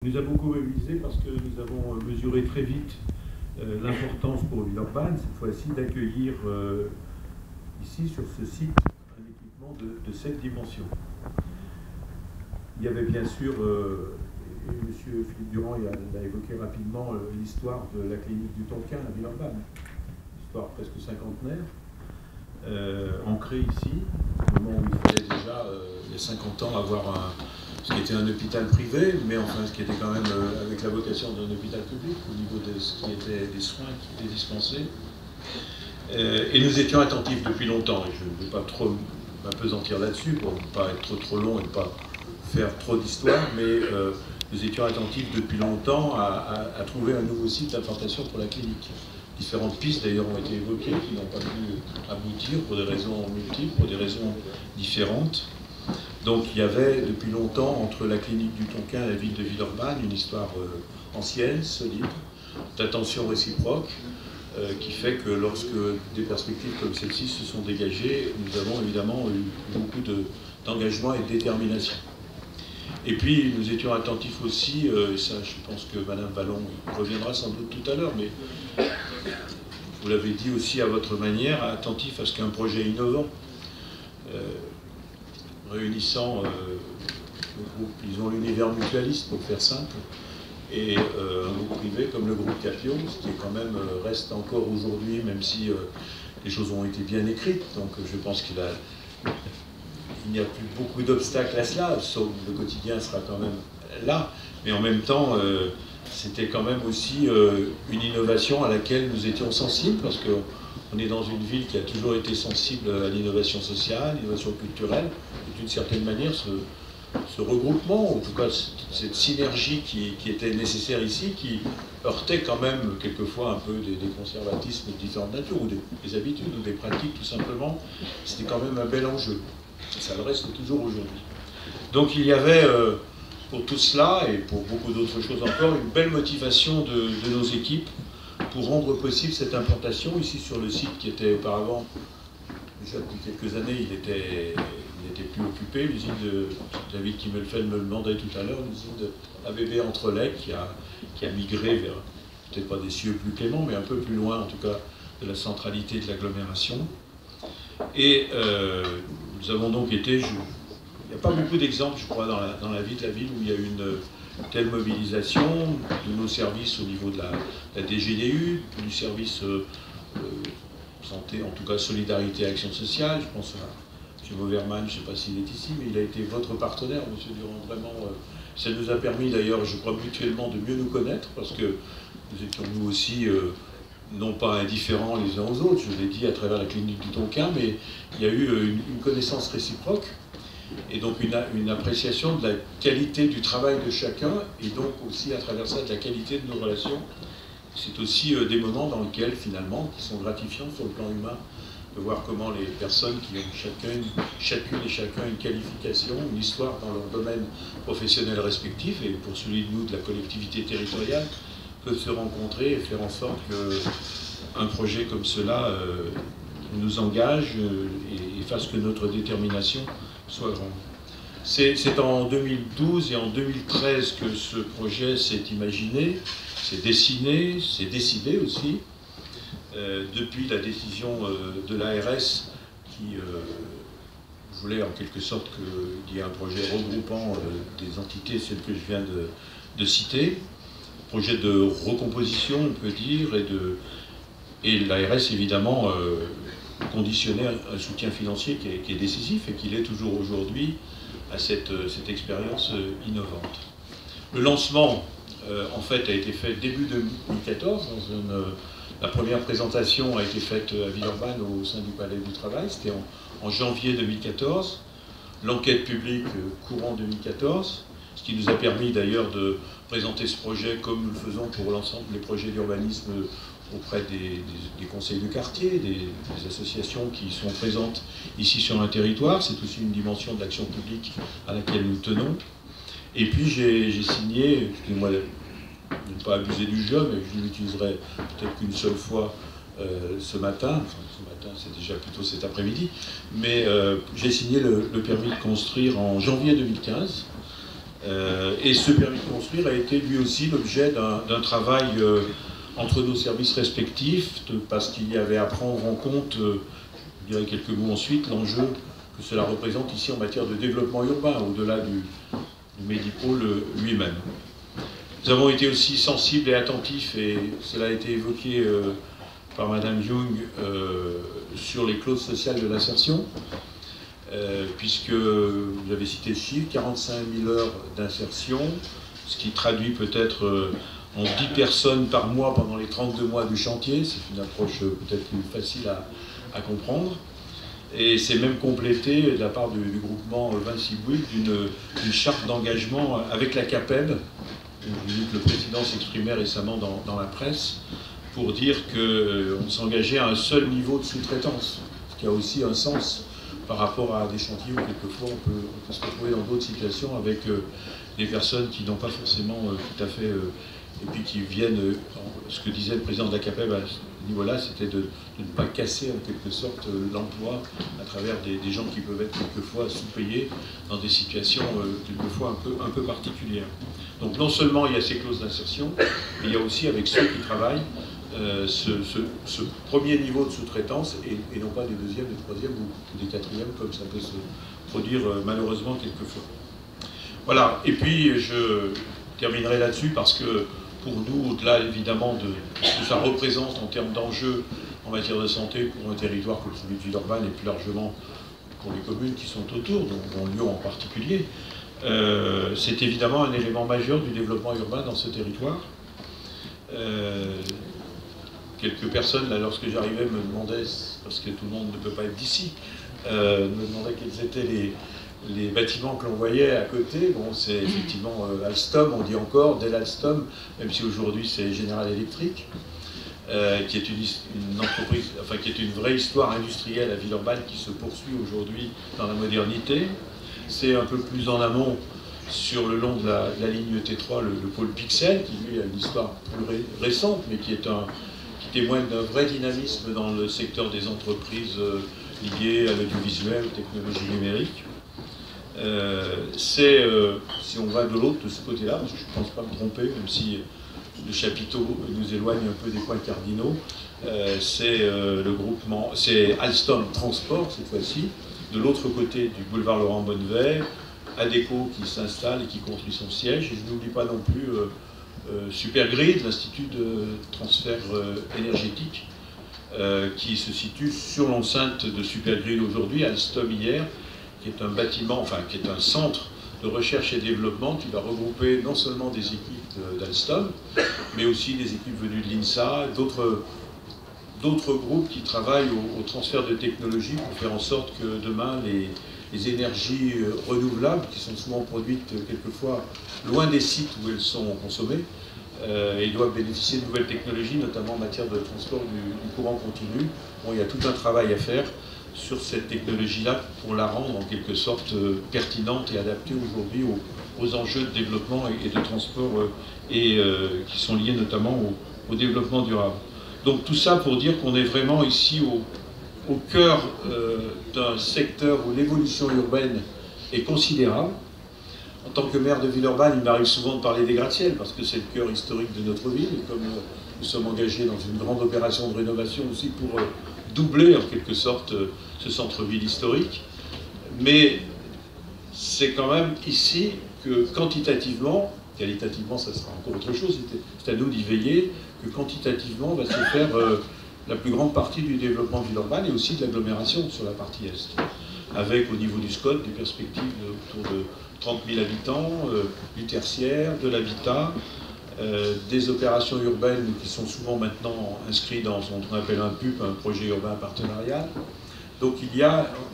nous a beaucoup mobilisé parce que nous avons mesuré très vite l'importance pour Villeurbanne, cette fois-ci, d'accueillir ici, sur ce site, un équipement de cette dimension. Il y avait bien sûr, et M. Philippe Durand l'a évoqué rapidement, l'histoire de la clinique du Tonkin à Villeurbanne, histoire presque cinquantenaire, ancrée ici, au moment où il fallait déjà, il y a 50 ans, avoir ce qui était un hôpital privé, mais enfin ce qui était quand même avec la vocation d'un hôpital public au niveau de ce qui était des soins qui étaient dispensés. Et nous étions attentifs depuis longtemps, et je ne vais pas trop m'apesantir là-dessus pour ne pas être trop long et ne pas faire trop d'histoire, mais nous étions attentifs depuis longtemps à trouver un nouveau site d'implantation pour la clinique. Différentes pistes d'ailleurs ont été évoquées qui n'ont pas pu aboutir pour des raisons multiples, pour des raisons différentes. Donc il y avait depuis longtemps entre la clinique du Tonkin et la ville de Villeurbanne une histoire ancienne, solide, d'attention réciproque, qui fait que lorsque des perspectives comme celle-ci se sont dégagées, nous avons évidemment eu beaucoup d'engagement et de détermination. Et puis nous étions attentifs aussi, et ça je pense que Mme Vallon reviendra sans doute tout à l'heure, mais vous l'avez dit aussi à votre manière, attentifs à ce qu'un projet innovant, réunissant le groupe, disons l'univers mutualiste pour faire simple, et un groupe privé comme le groupe Capio, ce qui est quand même reste encore aujourd'hui, même si les choses ont été bien écrites, donc je pense qu'il n'y a plus beaucoup d'obstacles à cela, sauf le quotidien sera quand même là, mais en même temps c'était quand même aussi une innovation à laquelle nous étions sensibles, parce qu'on est dans une ville qui a toujours été sensible à l'innovation sociale, l'innovation culturelle, et d'une certaine manière ce regroupement, en tout cas cette synergie qui était nécessaire ici, qui heurtait quand même quelquefois un peu des conservatismes de différentes natures, ou des habitudes, ou des pratiques tout simplement, c'était quand même un bel enjeu. Ça le reste toujours aujourd'hui. Donc il y avait pour tout cela, et pour beaucoup d'autres choses encore, une belle motivation de nos équipes pour rendre possible cette implantation ici sur le site qui était auparavant, déjà depuis quelques années, il n'était plus occupé. L'usine de David Kimmelfeld me le demandait tout à l'heure, l'usine de ABB Entrelec qui a migré vers, peut-être pas des cieux plus cléments, mais un peu plus loin en tout cas de la centralité de l'agglomération. Et nous avons donc été, il n'y a pas beaucoup d'exemples, je crois, dans la vie de la ville où il y a eu une telle mobilisation de nos services au niveau de la DGDU, du service santé, en tout cas solidarité et action sociale. Je pense à M. Mauverman, je ne sais pas s'il est ici, mais il a été votre partenaire, M. Durand, vraiment. Ça nous a permis d'ailleurs, je crois, mutuellement de mieux nous connaître, parce que nous étions nous aussi non pas indifférents les uns aux autres, je l'ai dit à travers la clinique du Tonkin, mais il y a eu une connaissance réciproque, et donc une appréciation de la qualité du travail de chacun, et donc aussi à travers ça de la qualité de nos relations. C'est aussi des moments dans lesquels finalement, qui sont gratifiants sur le plan humain, de voir comment les personnes qui ont chacune et chacun une qualification, une histoire dans leur domaine professionnel respectif, et pour celui de nous de la collectivité territoriale, peuvent se rencontrer et faire en sorte qu'un projet comme cela nous engage et fasse que notre détermination soit grande. C'est en 2012 et en 2013 que ce projet s'est imaginé, s'est dessiné, s'est décidé aussi, depuis la décision de l'ARS qui voulait en quelque sorte qu'il y ait un projet regroupant des entités, celles que je viens de citer, projet de recomposition, on peut dire, et l'ARS évidemment conditionnait un soutien financier qui est décisif et qui l'est toujours aujourd'hui à cette expérience innovante. Le lancement, en fait, a été fait début 2014. La première présentation a été faite à Villeurbanne au sein du Palais du Travail. C'était en janvier 2014. L'enquête publique courant 2014, ce qui nous a permis d'ailleurs de présenter ce projet comme nous le faisons pour l'ensemble des projets d'urbanisme auprès des conseils de quartier, des associations qui sont présentes ici sur un territoire. C'est aussi une dimension de l'action publique à laquelle nous tenons. Et puis j'ai signé, excusez-moi de ne pas abuser du jeu, mais je l'utiliserai peut-être qu'une seule fois ce matin, enfin ce matin c'est déjà plutôt cet après-midi, mais j'ai signé le permis de construire en janvier 2015, Et ce permis de construire a été lui aussi l'objet d'un travail entre nos services respectifs, parce qu'il y avait à prendre en compte, je dirais quelques mots ensuite, l'enjeu que cela représente ici en matière de développement urbain, au-delà du Medipôle lui-même. Nous avons été aussi sensibles et attentifs, et cela a été évoqué par Madame Jung, sur les clauses sociales de l'insertion, puisque vous avez cité le chiffre, 45 000 heures d'insertion, ce qui traduit peut-être en 10 personnes par mois pendant les 32 mois du chantier. C'est une approche peut-être plus facile à comprendre. Et c'est même complété de la part du groupement Vinci Bouygues d'une charte d'engagement avec la CAPEB. J'ai vu que le président s'exprimait récemment dans la presse pour dire qu'on s'engageait à un seul niveau de sous-traitance, ce qui a aussi un sens par rapport à des chantiers où quelquefois on peut se retrouver dans d'autres situations avec des personnes qui n'ont pas forcément tout à fait, et puis qui viennent, ce que disait le président de la CAPEB à ce niveau-là, c'était de ne pas casser en quelque sorte l'emploi à travers des gens qui peuvent être quelquefois sous-payés dans des situations quelquefois un peu particulières. Donc non seulement il y a ces clauses d'insertion, mais il y a aussi avec ceux qui travaillent ce premier niveau de sous-traitance et non pas des deuxièmes, des troisièmes ou des quatrièmes comme ça peut se produire malheureusement quelquefois. Voilà, et puis je terminerai là-dessus parce que pour nous, au-delà évidemment de ce que ça représente en termes d'enjeux en matière de santé pour un territoire comme celui de Villeurbanne et plus largement pour les communes qui sont autour, dont Lyon en particulier, c'est évidemment un élément majeur du développement urbain dans ce territoire. Quelques personnes, là, lorsque j'arrivais, me demandaient, parce que tout le monde ne peut pas être d'ici, me demandaient quels étaient les bâtiments que l'on voyait à côté. Bon, c'est effectivement Alstom, on dit encore, Dell Alstom, même si aujourd'hui c'est General Electric, qui est une entreprise, enfin qui est une vraie histoire industrielle à Villeurbanne qui se poursuit aujourd'hui dans la modernité. C'est un peu plus en amont, sur le long de la ligne T3, le pôle Pixel, qui lui a une histoire plus récente, mais qui témoigne d'un vrai dynamisme dans le secteur des entreprises liées à l'audiovisuel, aux technologies numériques. Si on va de l'autre, de ce côté-là, parce que je ne pense pas me tromper, même si le chapiteau nous éloigne un peu des points cardinaux, c'est Alstom Transport cette fois-ci, de l'autre côté du boulevard Laurent Bonnevet, Adecco qui s'installe et qui construit son siège, et je n'oublie pas non plus Supergrid, l'Institut de transfert énergétique, qui se situe sur l'enceinte de Supergrid aujourd'hui, Alstom hier, qui est un bâtiment, enfin qui est un centre de recherche et développement qui va regrouper non seulement des équipes d'Alstom, mais aussi des équipes venues de l'INSA, d'autres groupes qui travaillent au transfert de technologies pour faire en sorte que demain les énergies renouvelables, qui sont souvent produites quelquefois loin des sites où elles sont consommées, et doivent bénéficier de nouvelles technologies, notamment en matière de transport du courant continu. Bon, il y a tout un travail à faire sur cette technologie-là pour la rendre en quelque sorte pertinente et adaptée aujourd'hui aux enjeux de développement et de transport qui sont liés notamment au développement durable. Donc tout ça pour dire qu'on est vraiment ici au cœur d'un secteur où l'évolution urbaine est considérable. En tant que maire de Villeurbanne, il m'arrive souvent de parler des gratte-ciel parce que c'est le cœur historique de notre ville. Et comme nous sommes engagés dans une grande opération de rénovation aussi pour doubler en quelque sorte ce centre-ville historique. Mais c'est quand même ici que quantitativement, qualitativement ça sera encore autre chose, c'est à nous d'y veiller, que quantitativement va se faire la plus grande partie du développement de Villeurbanne et aussi de l'agglomération sur la partie Est. Avec au niveau du SCOT des perspectives autour de 30 000 habitants, du tertiaire, de l'habitat, des opérations urbaines qui sont souvent maintenant inscrites dans ce qu'on appelle un PUP, un projet urbain partenarial. Donc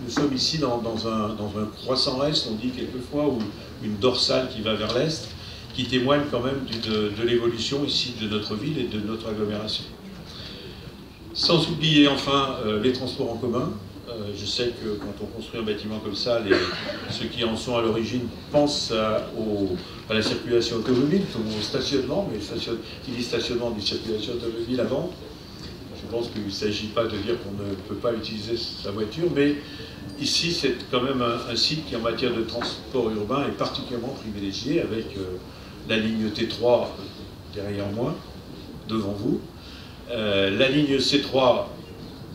nous sommes ici dans un croissant Est, on dit quelquefois, ou une dorsale qui va vers l'Est, qui témoigne quand même de l'évolution ici de notre ville et de notre agglomération. Sans oublier enfin les transports en commun. Je sais que quand on construit un bâtiment comme ça, ceux qui en sont à l'origine pensent à la circulation automobile, au stationnement, mais qui dit stationnement dit circulation automobile avant. Je pense qu'il ne s'agit pas de dire qu'on ne peut pas utiliser sa voiture, mais ici, c'est quand même un site qui, en matière de transport urbain, est particulièrement privilégié, avec la ligne T3 derrière moi, devant vous, la ligne C3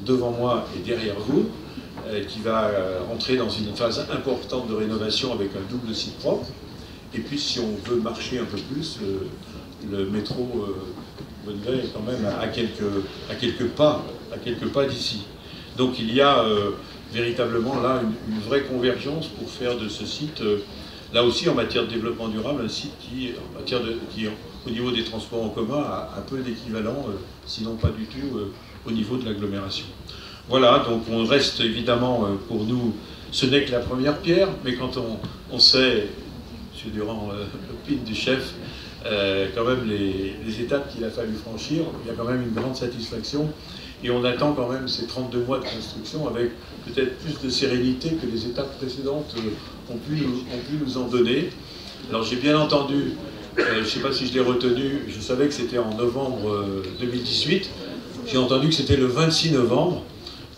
devant moi et derrière vous, qui va entrer dans une phase importante de rénovation avec un double site propre. Et puis, si on veut marcher un peu plus, le métro Bonnevet est quand même à quelques pas d'ici. Donc, il y a véritablement là une vraie convergence pour faire de ce site, là aussi en matière de développement durable, un site qui, au niveau des transports en commun, a un peu d'équivalent, sinon pas du tout, au niveau de l'agglomération. Voilà, donc on reste évidemment, pour nous, ce n'est que la première pierre, mais quand on sait, M. Durand, l'opinion du chef, quand même les étapes qu'il a fallu franchir, il y a quand même une grande satisfaction, et on attend quand même ces 32 mois de construction avec peut-être plus de sérénité que les étapes précédentes ont pu nous en donner. Alors j'ai bien entendu, je ne sais pas si je l'ai retenu, je savais que c'était en novembre 2018, j'ai entendu que c'était le 26 novembre.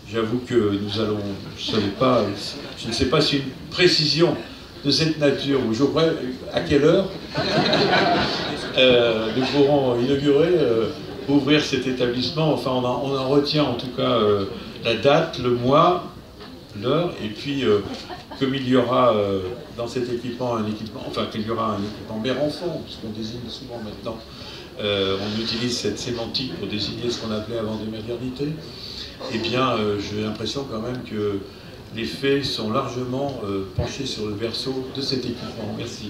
J'avoue que nous allons, je ne sais pas si une précision de cette nature, ou je crois à quelle heure nous pourrons inaugurer, ouvrir cet établissement. Enfin, on en retient en tout cas la date, le mois, l'heure, et puis comme il y aura dans cet équipement qu'il y aura un équipement mère-enfant, puisqu'on désigne souvent maintenant, on utilise cette sémantique pour désigner ce qu'on appelait avant des maternités. Eh bien, j'ai l'impression quand même que les faits sont largement penchés sur le verso de cet équipement. Merci.